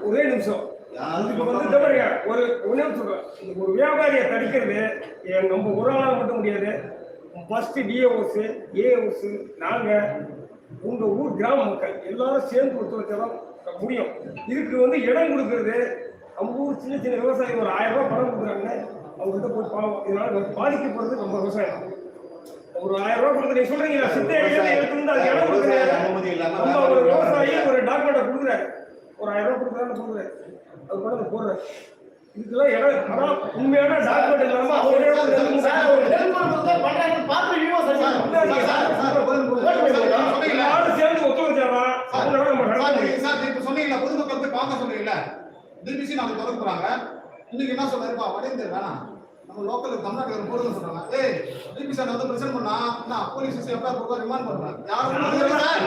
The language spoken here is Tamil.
ஒரே நிமிஷம் ஒரு வியாபாரியை தடுக்கிறது நம்ம ஒரு ஆளாக மட்டும் முடியாது. ஃபர்ஸ்ட் டிஓஸ் ஏஓஸ் நாங்க உங்க ஊர் கிராம மக்கள் எல்லாரும் சேர்ந்து ஒத்துழைச்சாலும் முடியும். இதுக்கு இடம் கொடுக்கறது நம்ம ஊர் சின்ன சின்ன விவசாயிகள் ஒரு 1000 ரூபாய் பணம் கொடுக்குறாங்க. அவங்ககிட்ட போய் பாவம், இதனால பாதிக்கப்படுறது நம்ம விவசாயம். ஒரு 1000 ரூபாய் கொடுக்குற நீ சொல்றீங்க சித்தை எடுத்து அது இடம் கொடுக்குறாரு. ஒரு விவசாயி ஒரு டாக்குமெண்ட் கொடுக்குறாரு, ஒரு 1000 ரூபாய் கொடுக்குறாரு, அது பணத்தை போடுறாரு. இதுக்கெல்லாம் இடம் ஆனா உண்மையான டாக்குமெண்ட் இல்லாம சேர்ந்து ஒத்துழைச்சாதான் சொன்னீங்களா பொதுமக்கள் போய் பார்க்க சொன்னீங்கல்ல. டிபிசி நாங்க தொடர்புறாங்க. இன்னைக்கு என்ன சொல்றாருப்பா வடைந்து வேணாம் நம்ம லோக்கல் தமிழ்நாட்டுக்கு போடுங்க சொல்றாங்க. டிபிசி பிரச்சனை பண்ணா போலீஸ் எப்ப ரிமாண்ட் பண்றாங்க யாரும்